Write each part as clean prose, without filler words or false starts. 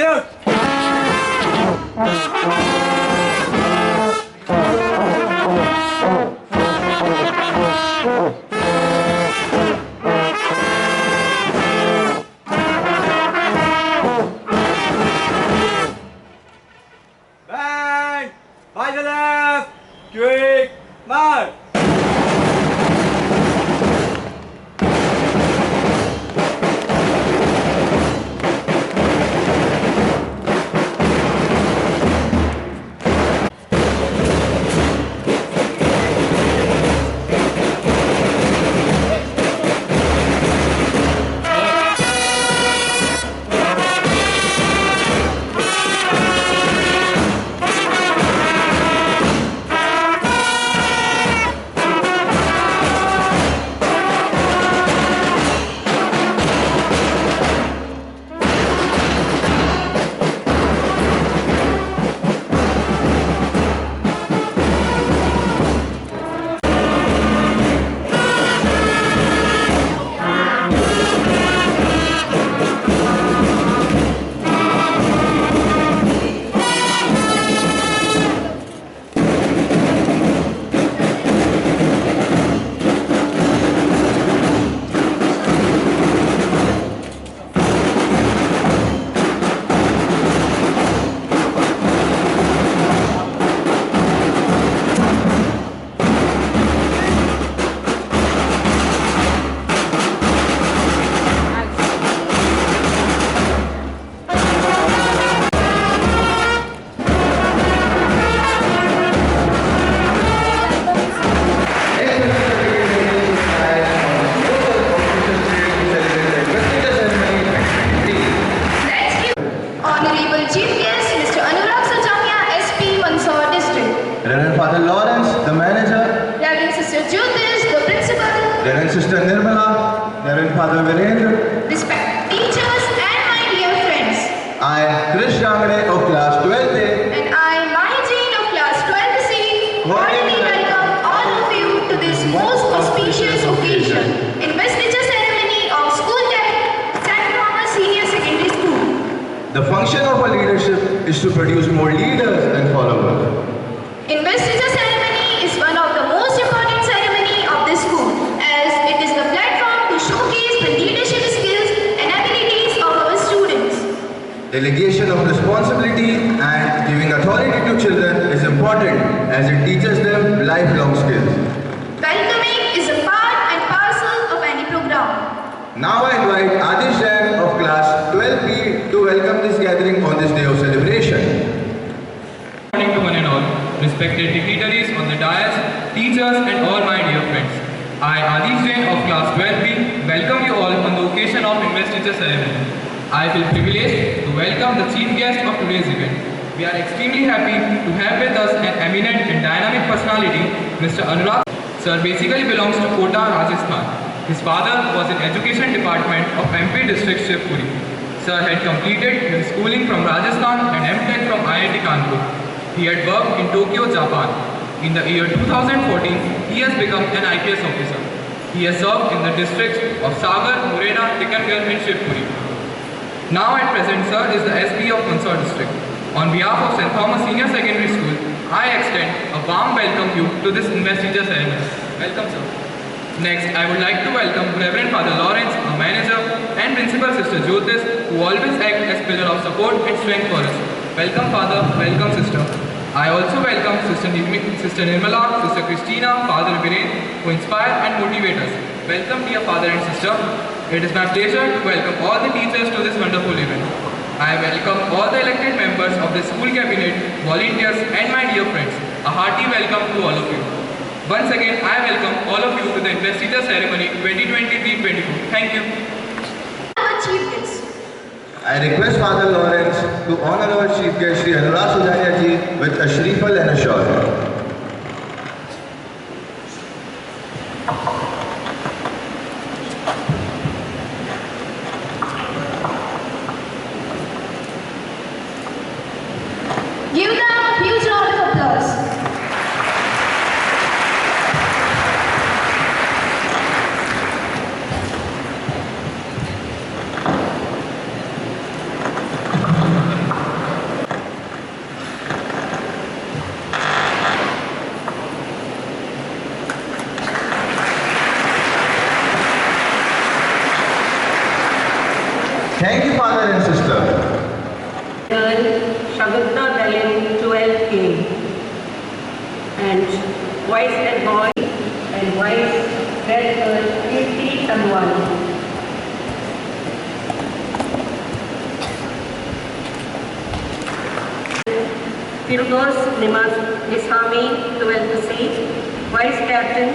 Salute! Bang! By the left! Quick! March! Honorable Chief Guest, Mr. Anurag Sajamia, SP, Mandsaur District. Reverend Father Lawrence, the manager. Reverend Sister Jyotish, the principal. Reverend Sister Nirmala. Reverend Father Virendra. Respected teachers and my dear friends. I, Krish Jangade of class 12A. And I, Mahi Jain of class 12C, cordially welcome all of you to this most auspicious occasion, investiture ceremony of School Tech St. Thomas Senior Secondary School. The function of a leadership is to produce more leaders and followers. Investiture ceremony is one of the most important ceremony of this school, as it is the platform to showcase the leadership skills and abilities of our students. Delegation of responsibility and giving authority to children is important as it teaches them lifelong skills. Welcoming is a part and parcel of any program. Now I invite Adish Jain of class 12B to welcome this gathering on this day of celebration. Good morning to one and all, respected dignitaries on the dais, teachers and all my dear friends. I, Adish Jain of class 12B, welcome you all on the occasion of investiture ceremony. I feel privileged to welcome the chief guest of today's event. We are extremely happy to have with us an eminent and dynamic personality, Mr. Anurag. Sir basically belongs to Kota, Rajasthan. His father was in Education Department of MP District Shivpuri. Sir had completed his schooling from Rajasthan and MTech from IIT Kanpur. He had worked in Tokyo, Japan. In the year 2014, he has become an IPS officer. He has served in the districts of Sagar, Morena, Tikargarh and Shivpuri. Now at present, sir is the SP of Mandsaur District. On behalf of St. Thomas Senior Secondary School, I extend a warm welcome you to this investiture ceremony. Welcome, sir. Next, I would like to welcome Reverend Father Lawrence, our manager, and Principal Sister Jyotish, who always act as pillar of support and strength for us. Welcome, Father. Welcome, Sister. I also welcome Sister Nirmala, Sister Christina, Father Virendra, who inspire and motivate us. Welcome, dear Father and Sister. It is my pleasure to welcome all the teachers to this wonderful event. I welcome all the elected members of the school cabinet, volunteers and my dear friends. A hearty welcome to all of you. Once again, I welcome all of you to the investiture ceremony 2023-24. Thank you. Our chief guest. I request Father Lawrence to honor our chief guest Sri Anurag Sajamia ji with a shrifal and a shawl. Give them a huge round of applause. Firdos Nisami, 12th C. Vice Captain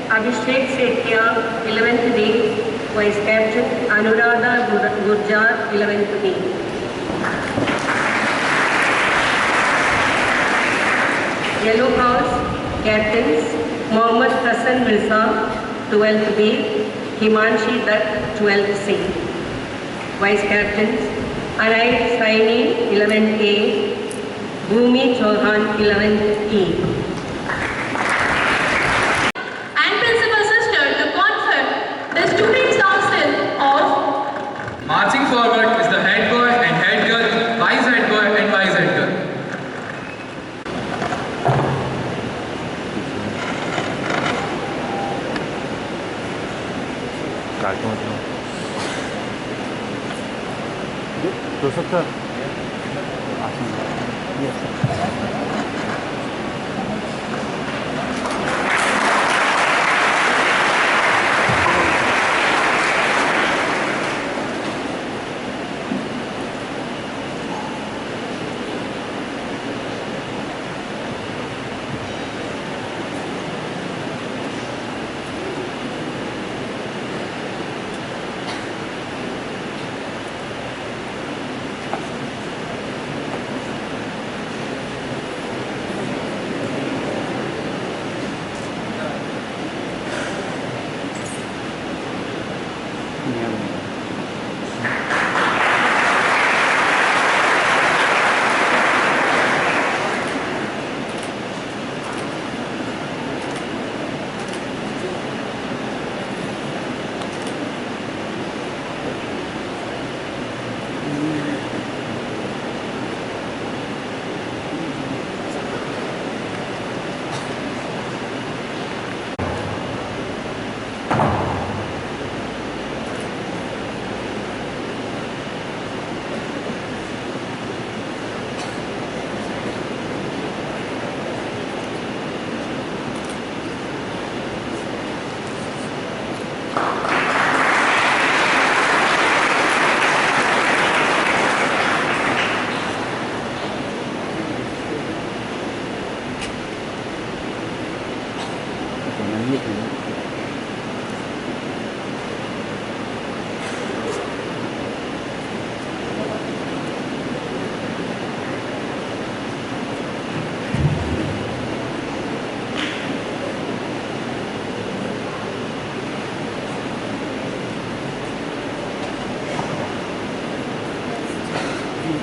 Abhishek Setia, 11th D. Vice Captain Anuradha Gurjar, 11th D. Yellow House Captains Mohammad Hassan Mirza, 12th B. Himanshi Dutt, 12th C. Vice Captains Anay Saini, 11th A. Bhumi Chauhan, 11th E. And Principal Sister to confer the Students' Council of Marching forward is the head boy and head girl, vice head boy and vice head girl.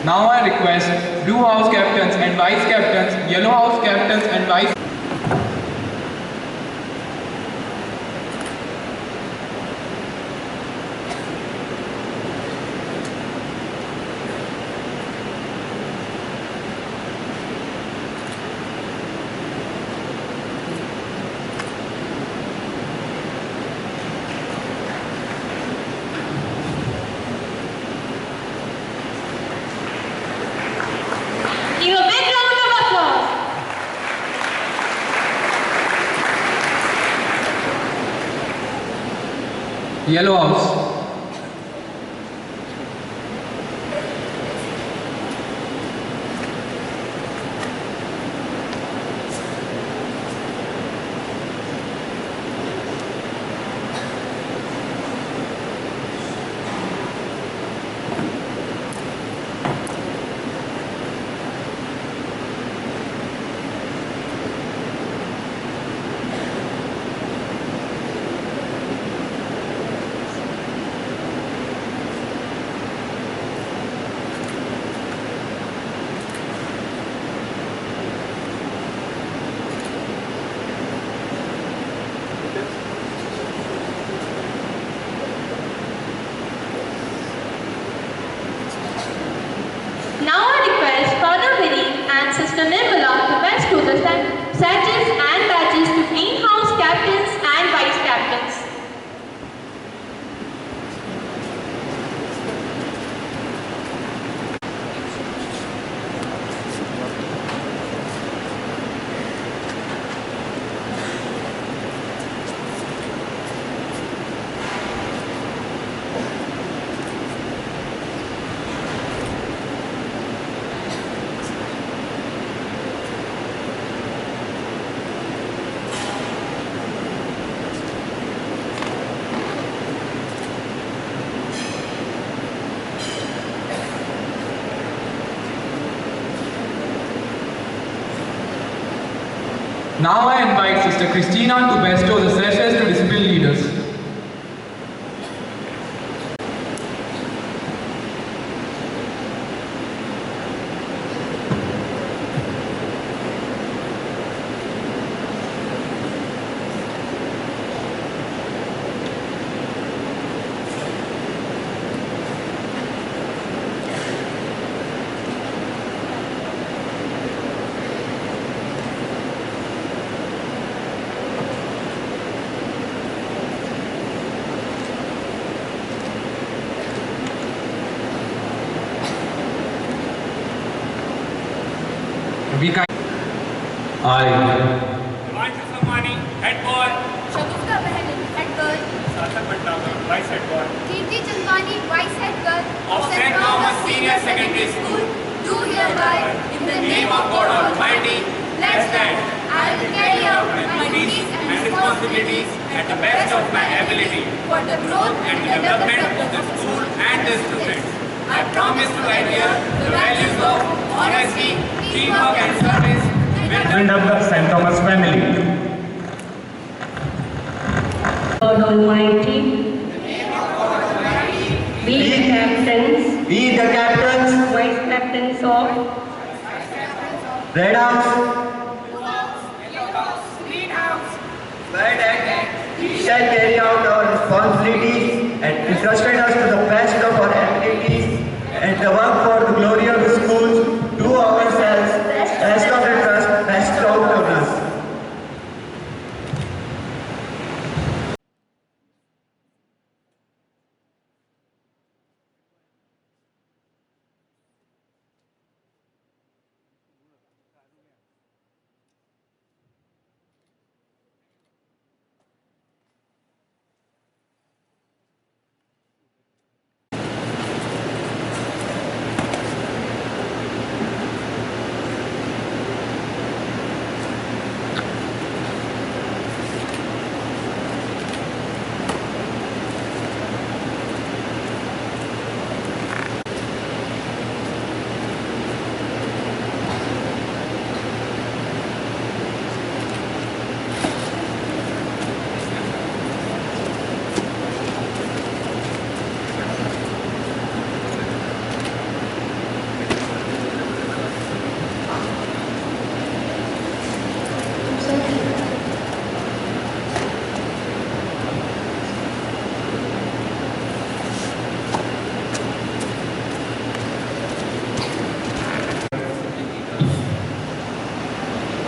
Now I request Blue House Captains and Vice Captains, Yellow House Captains and Vice Give a big round of applause. Yellow House. Now I invite Sister Christina to bestow the sashes to discipline leaders. Himanshu Samani, head boy. Shagufta Behlin, head girl. Sarthak Bhandara, vice head boy. Kirti Chandwani, vice head girl. Of St. Thomas Senior Secondary School, Do hereby, in the name of God Almighty, pledge that I will carry out my duties and responsibilities at the best of my ability for the growth and development of the school and the students. I promise to adhere the values of honesty, teamwork and service Friend of the St. Thomas family. God Almighty, we the captains, vice captains of Red House. We shall carry out our responsibilities and entrusted us to the best of our abilities and the work for the glory of the schools, do ourselves, best of the trust, best out of us.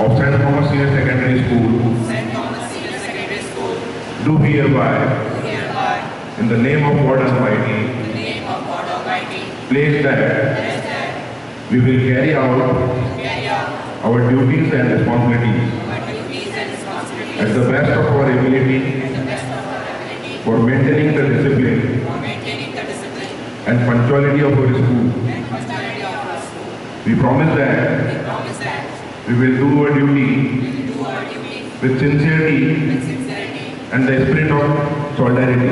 Of St. Thomas Senior Secondary School, do hereby, in the name of God Almighty, place that we will carry out our duties and responsibilities at the best of our ability for maintaining the discipline and punctuality of our school. We promise that we will do our duty with sincerity and the spirit of solidarity.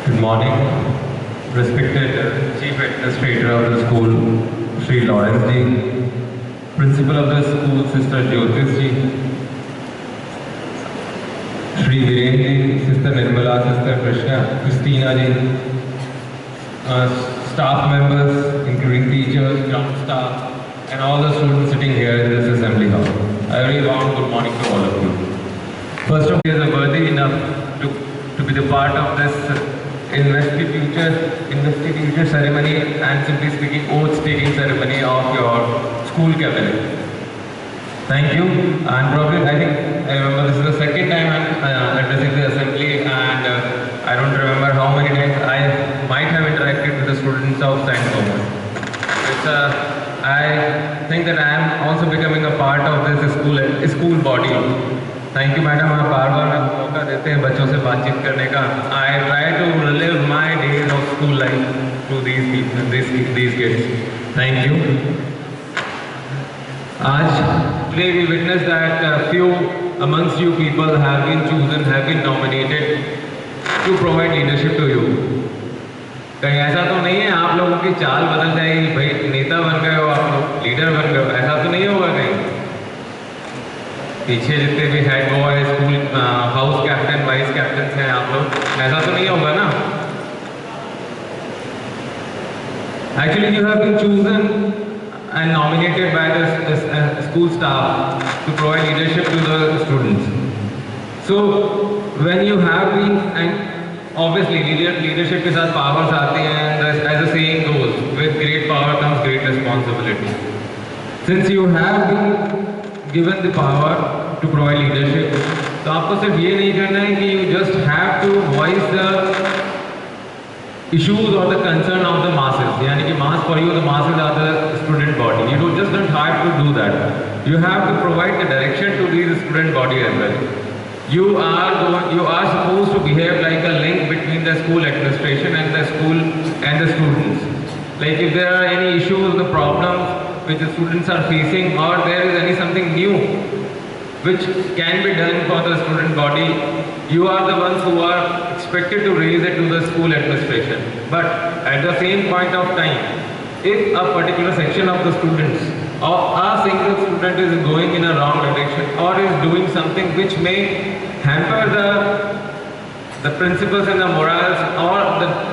Good morning, respected Chief Administrator of the school, Sri Lawrence Ji, Principal of the school, Sister Jyotis Ji, Sri Viren Ji, Sister Nirmala, Sister Christina Ji, staff members, including teachers, ground staff, and all the students sitting here in this assembly hall. A very warm good morning to all of you. First of all, is worthy enough to be the part of this investiture ceremony and simply speaking oath taking ceremony of your school cabinet. Thank you. And probably I remember this is the second time I'm addressing the assembly, and I don't remember how many times I might have interacted with the students of St. Thomas. I think that I am also becoming a part of this school body. Thank you, madam. आप बार बार मेरे को मौका देते हैं बच्चों से बातचीत करने का. I try to relive my days of school life to these people, these kids. Thank you. Today we witnessed that few amongst you people have been chosen, have been nominated to provide leadership to you. कहीं ऐसा तो नहीं है आप लोगों की चाल बदल जाएगी, भाई नेता बन गए हो आप लोग, लीडर बन गए हो, ऐसा तो नहीं होगा कहीं? पीछे जितने भी head boy, school house captain, vice captain हैं आप लोग, ऐसा तो नहीं होगा ना? Actually, you have been chosen and nominated by the school staff to provide leadership to the students. So, when you have been, and obviously leadership के साथ powers आते हैं, and as the saying goes, with great power comes great responsibility. Since you have been given the power to provide leadership, तो आपको सिर्फ ये नहीं करना है कि you just have to voice the issues or the concern of the masses. यानी कि mass for you, the masses are the student body. You don't have to do that. You have to provide the direction to the student body as well. You are supposed to behave like a link between the school administration and the school and the students. Like if there are any issues, the problems which the students are facing, or there is something new which can be done for the student body, you are the ones who are expected to raise it to the school administration. But at the same point of time, if a particular section of the students or a single student is going in a wrong direction or is doing something which may hamper the principles and the morals or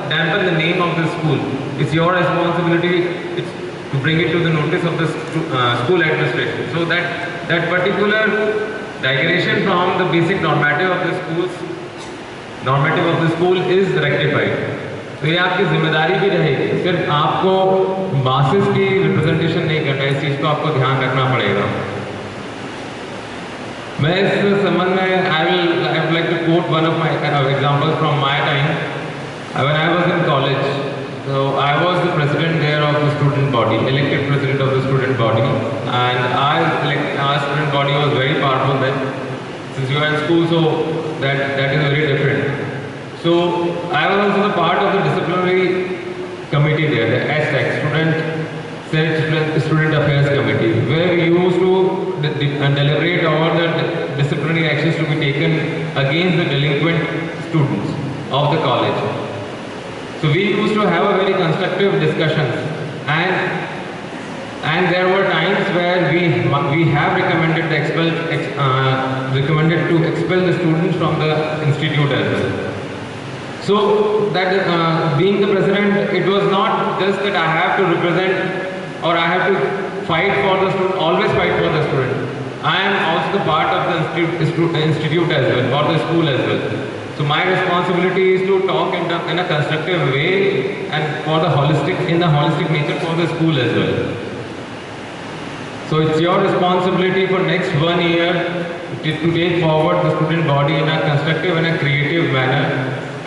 dampen the name of the school, it's your responsibility to bring it to the notice of the school administration, so that particular digression from the basic normative of the school is rectified. तो ये आपकी जिम्मेदारी भी रहेगी, सिर्फ आपको masses की representation नहीं करना है, इस चीज़ को आपको ध्यान रखना पड़ेगा. मैं इस संबंध में I would like to quote one of my examples from my time. When I was in college, so I was the president there of the student body, elected president of the student body, and our student body was very powerful then. Since you are in school, so that is very different. So I was also the part of the disciplinary committee there, the STAC, Student Affairs Committee, where we used to deliberate over the disciplinary actions to be taken against the delinquent students of the college. So we used to have a very constructive discussions, and there were times where we have recommended to expel the students from the institute as well. So that being the president, it was not just that I have to represent or I have to fight for the student, always fight for the student. I am also the part of the institute as well, or the school as well. So my responsibility is to talk in a constructive way and in the holistic nature for the school as well. So it's your responsibility for next 1 year to take forward the student body in a constructive and a creative manner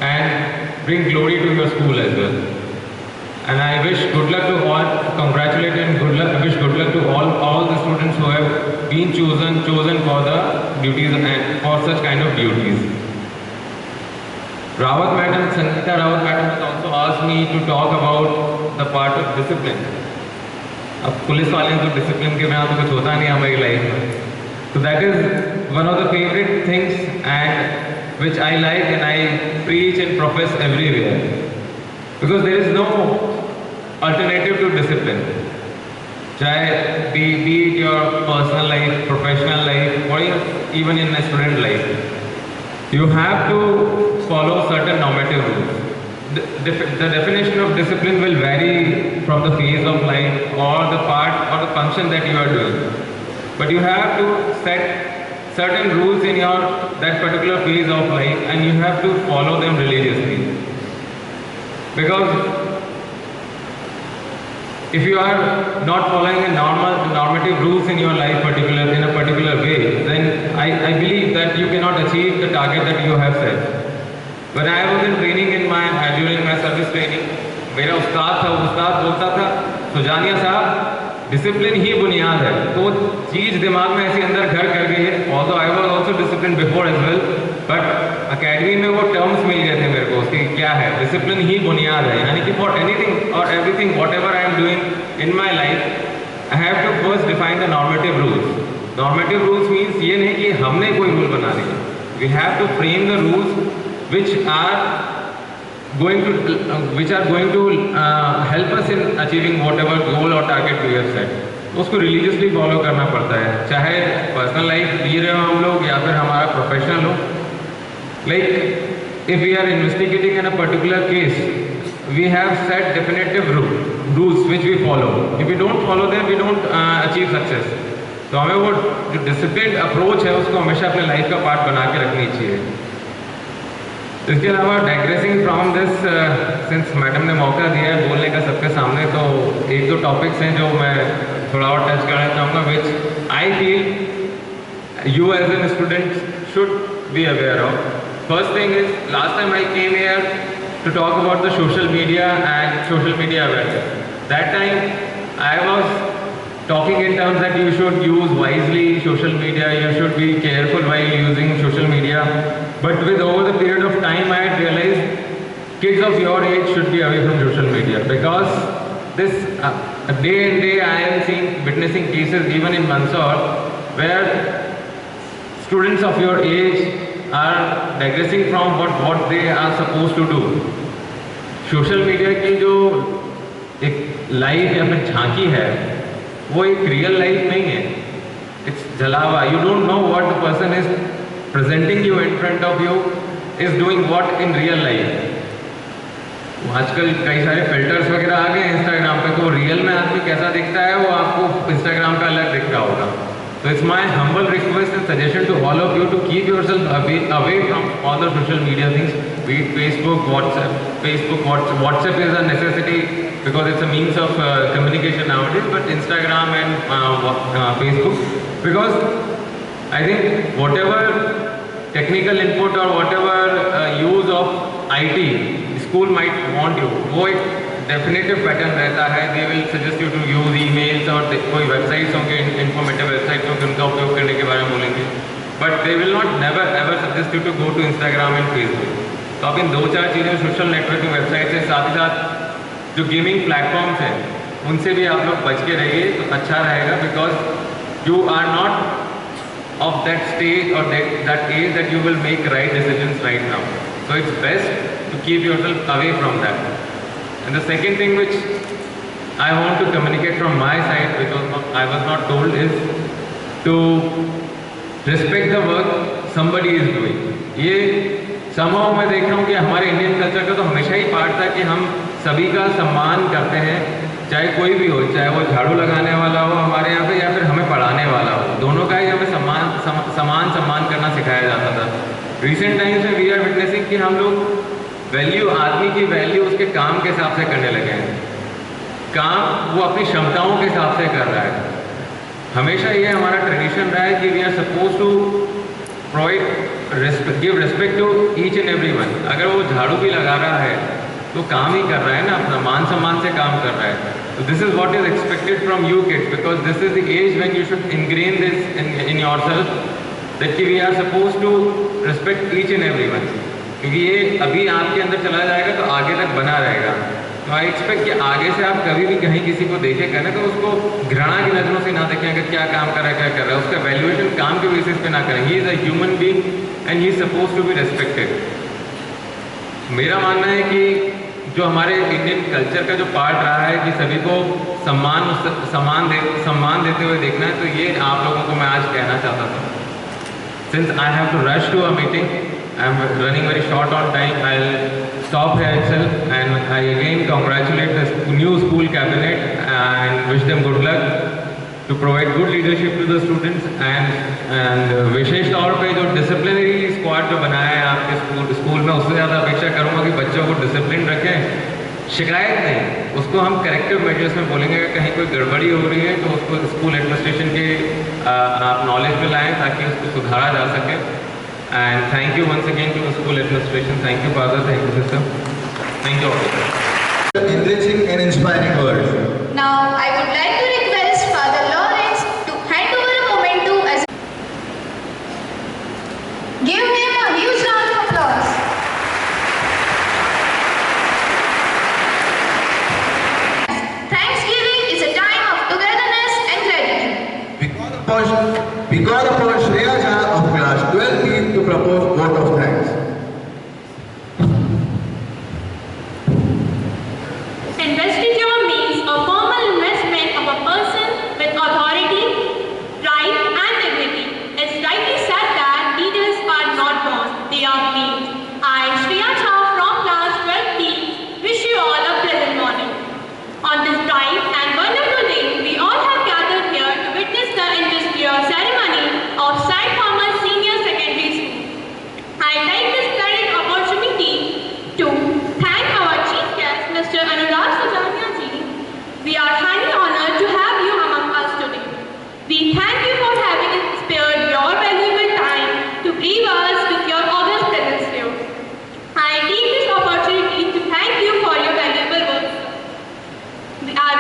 and bring glory to your school as well. And I wish good luck to all, congratulate and wish good luck to all the students who have been chosen for the duties and for such kind of duties. Sangeeta Rawat madam has also asked me to talk about the part of discipline. अब police वाले तो discipline के बिना तो कुछ होता नहीं हमारी लाइफ में. So that is one of the favorite things and which I like and I preach and profess everywhere. Because there is no alternative to discipline. Chahe be it your personal life, professional life, or even in a student life. You have to follow certain normative rules. The definition of discipline will vary from the phase of life or the part or the function that you are doing. But you have to set certain rules in that particular phase of life and you have to follow them religiously. Because if you are not following the normative rules in your life in a particular way, then I believe that you cannot achieve the target that you have set. When I was in training during my service training, मेरा उस्ताद बोलता था, सुजानिया साहब discipline ही बुनियाद है। तो वो चीज़ दिमाग में ऐसे अंदर घर कर गई है। Although I was also discipline before as well, but academy में वो टर्म्स मिल गए थे मेरे को उसकी क्या है, डिसिप्लिन ही बुनियाद है। यानी कि फॉर एनीथिंग और everything whatever I am doing in my life I have to first define the normative rules. Normative rules means ये नहीं कि हमने कोई रूल बना लिया, we have to frame the rules which are going to help us in achieving whatever goal or target we have set. उसको religiously follow करना पड़ता है, चाहे personal life जी रहे हो हम लोग या फिर हमारा professional हो। Like if we are investigating in a particular case, we have set definitive rules which we follow. If we don't follow them, we don't achieve success. तो हमें वो जो disciplined approach है उसको हमेशा अपने life का part बना के रखनी चाहिए। इसके अलावा digressing from this, since madam ने मौका दिया है बोलने का सबके सामने, तो एक दो टॉपिक्स हैं जो मैं थोड़ा और टच करना चाहूँगा, which I feel you as an student should be aware of. First thing is, last time I came here to talk about the social media and social media awareness. That time I was talking in terms that you should use wisely social media, you should be careful while using social media, but with over the period of time I had realized kids of your age should be away from social media, because this day and day I am witnessing cases even in Mandsaur where students of your age are digressing from what they are supposed to do. Social media की जो एक life या फिर झांकी है वो एक real life नहीं है, इट्स जलावा। You don't know what the person is presenting you in front of you is doing what in real life. आजकल कई सारे फिल्टर्स वगैरह आ गए इंस्टाग्राम पे, तो रियल में आदमी कैसा दिखता है वो आपको इंस्टाग्राम का अलग दिख रहा होगा। तो it's my humble request and suggestion to all of you to keep yourself away from all the social media things, be it Facebook, WhatsApp is a necessity because it's a means of communication nowadays, but Instagram and Facebook, because I think whatever technical input or whatever use of IT school might want you, वो एक definitive pattern रहता है। They will suggest you to use emails और कोई websites होंगे, informative websites होंगे, उनका उपयोग करने के बारे में बोलेंगे, but they will not never ever suggest you to go to Instagram and Facebook। तो आप इन दो चार चीज़ें सोशल नेटवर्किंग वेबसाइट से साथ ही साथ जो गेमिंग प्लेटफॉर्म्स हैं उनसे भी आप लोग बच के रहिए तो अच्छा रहेगा, because you are not of that stage और that age that you will make right decisions right now. So it's best to keep yourself away from that. And the second thing which I want to communicate from my side which I was not told is to respect the work somebody is doing. ये somehow मैं देख रहा हूँ कि हमारे Indian culture का तो हमेशा ही पार्ट था कि हम सभी का सम्मान करते हैं, चाहे कोई भी हो, चाहे वो झाड़ू लगाने वाला हो हमारे यहाँ पे या फिर हमें पढ़ाने वाला हो, दोनों का ही हमें सम्मान करना सिखाया जाता था। रिसेंट टाइम्स में वी आर विटनेसिंग कि हम लोग वैल्यू, आदमी की वैल्यू उसके काम के हिसाब से करने लगे हैं। काम वो अपनी क्षमताओं के हिसाब से कर रहा है। हमेशा ये हमारा ट्रेडिशन रहा है कि we are suppose to provide give respect to each and every one. अगर वो झाड़ू भी लगा रहा है तो काम ही कर रहा है ना, अपना मान सम्मान से काम कर रहा है। तो this is what is expected from you kids, because this is the age when you should ingrain this in yourself that we are suppose to respect each and every one, क्योंकि ये अभी आपके अंदर चला जाएगा तो आगे तक बना रहेगा। तो आई एक्सपेक्ट कि आगे से आप कभी भी कहीं किसी को देखे करें तो उसको घृणा की नज़रों से ना देखें, अगर क्या काम कर रहा है क्या कर रहा है, उसका वैल्यूएशन काम के बेसिस पे ना करें। He is a human being and he is suppose to be respected. मेरा मानना है कि जो हमारे इंडियन कल्चर का जो पार्ट रहा है कि सभी को सम्मान देते हुए देखना है, तो ये आप लोगों को मैं आज कहना चाहता था। Since I have to rush to a meeting, I am running very short on time, I will stop here itself, and I again congratulate the new school cabinet and wish them good luck to provide good leadership to the students, and विशेष तौर पे जो disciplinary squad जो बनाया है आपके school में, उससे ज़्यादा अपेक्षा करूँगा कि बच्चों को डिसिप्लिन रखें, शिकायत नहीं, उसको हम करेक्टिव मेजर्स में बोलेंगे। अगर कहीं कोई गड़बड़ी हो रही है तो उसको स्कूल एडमिनिस्ट्रेशन के आप नॉलेज में लाएँ ताकि उसको सुधारा जा सके। And thank you once again to the school administration. Thank you, Father. Thank you, sister. Thank you all. Enriching and inspiring words. Now, I would like to request We call upon Shreya Jha of class 12B to propose vote of thanks. Investiture means a formal investment of a person with authority, right and dignity. It's rightly said that leaders are not born, they are made. I, Shreya Jha from class 12B, wish you all a pleasant morning. On this bright and wonderful day, we all have gathered here to witness the investiture ceremony of St. Thomas Senior Secondary School. I take this splendid opportunity to thank our chief guest, Mr. Anurag Sajania ji. We are highly honored to have you among us today. We thank you for having spared your valuable time to brief us with your august presence here. I take this opportunity to thank you for your valuable work. I